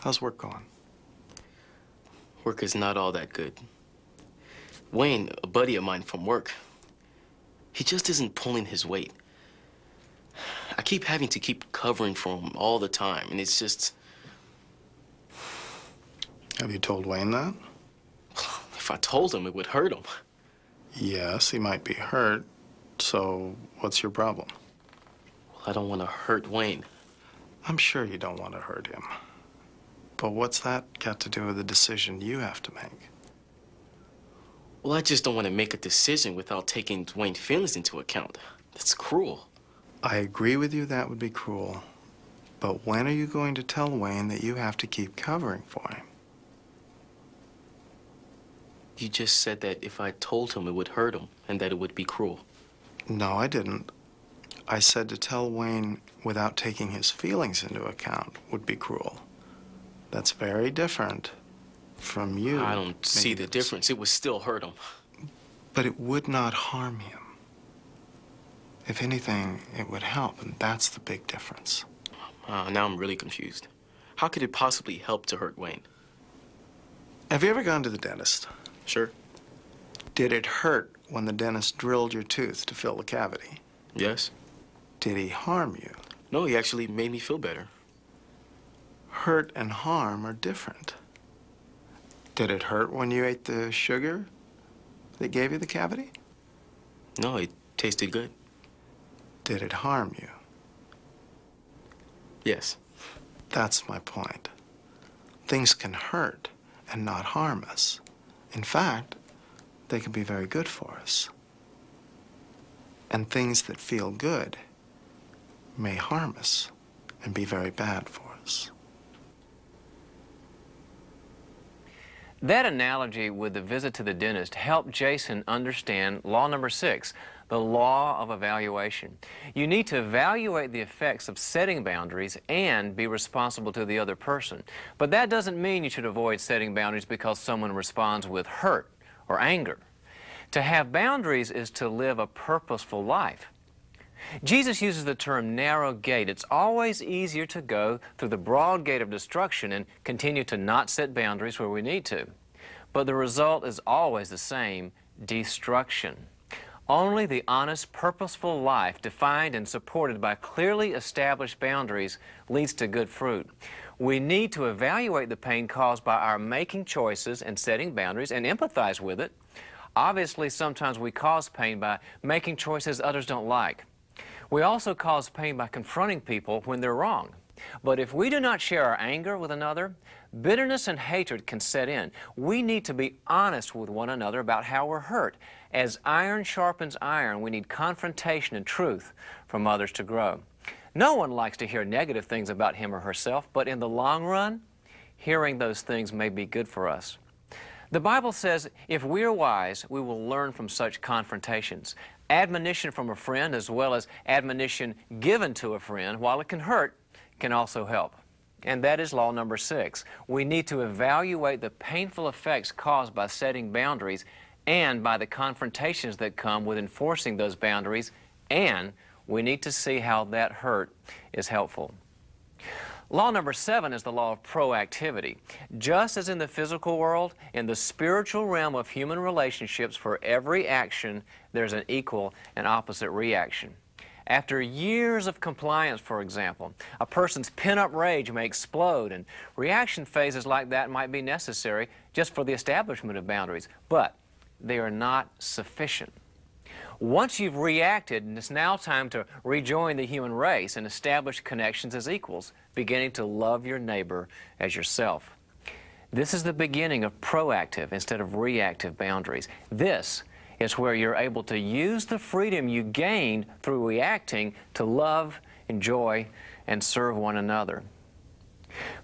How's work going? Work is not all that good. Wayne, a buddy of mine from work, he just isn't pulling his weight. I keep having to keep covering for him all the time, and it's just... Have you told Wayne that? If I told him, it would hurt him. Yes, he might be hurt. So, what's your problem? Well, I don't want to hurt Wayne. I'm sure you don't want to hurt him. But what's that got to do with the decision you have to make? Well, I just don't want to make a decision without taking Wayne's feelings into account. That's cruel. I agree with you that would be cruel. But when are you going to tell Wayne that you have to keep covering for him? You just said that if I told him, it would hurt him and that it would be cruel. No, I didn't. I said to tell Wayne without taking his feelings into account would be cruel. That's very different from you. I don't see the difference. It would still hurt him. But it would not harm him. If anything, it would help, and that's the big difference. Now I'm really confused. How could it possibly help to hurt Wayne? Have you ever gone to the dentist? Sure. Did it hurt when the dentist drilled your tooth to fill the cavity? Yes. Did he harm you? No, he actually made me feel better. Hurt and harm are different. Did it hurt when you ate the sugar that gave you the cavity? No, it tasted good. Did it harm you? Yes. That's my point. Things can hurt and not harm us. In fact, they can be very good for us. And things that feel good may harm us and be very bad for us. That analogy with the visit to the dentist helped Jason understand law number 6, the law of evaluation. You need to evaluate the effects of setting boundaries and be responsible to the other person. But that doesn't mean you should avoid setting boundaries because someone responds with hurt or anger. To have boundaries is to live a purposeful life. Jesus uses the term narrow gate. It's always easier to go through the broad gate of destruction and continue to not set boundaries where we need to. But the result is always the same: destruction. Only the honest, purposeful life, defined and supported by clearly established boundaries, leads to good fruit. We need to evaluate the pain caused by our making choices and setting boundaries and empathize with it. Obviously, sometimes we cause pain by making choices others don't like. We also cause pain by confronting people when they're wrong. But if we do not share our anger with another, bitterness and hatred can set in. We need to be honest with one another about how we're hurt. As iron sharpens iron, we need confrontation and truth from others to grow. No one likes to hear negative things about him or herself, but in the long run, hearing those things may be good for us. The Bible says if we are wise, we will learn from such confrontations. Admonition from a friend, as well as admonition given to a friend, while it can hurt, can also help. And that is law number 6. We need to evaluate the painful effects caused by setting boundaries and by the confrontations that come with enforcing those boundaries, and we need to see how that hurt is helpful. Law number 7 is the law of proactivity. Just as in the physical world, in the spiritual realm of human relationships, for every action, there's an equal and opposite reaction. After years of compliance, for example, a person's pent-up rage may explode, and reaction phases like that might be necessary just for the establishment of boundaries, but they are not sufficient. Once you've reacted, it's now time to rejoin the human race and establish connections as equals, beginning to love your neighbor as yourself. This is the beginning of proactive instead of reactive boundaries. This is where you're able to use the freedom you gained through reacting to love, enjoy, and serve one another.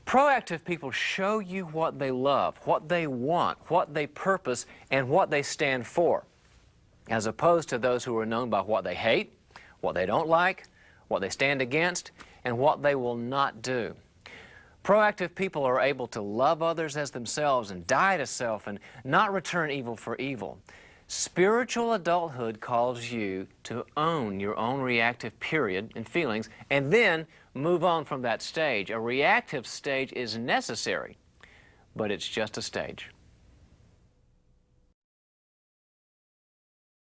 Proactive people show you what they love, what they want, what they purpose, and what they stand for, as opposed to those who are known by what they hate, what they don't like, what they stand against, and what they will not do. Proactive people are able to love others as themselves and die to self and not return evil for evil. Spiritual adulthood calls you to own your own reactive period and feelings and then move on from that stage. A reactive stage is necessary, but it's just a stage.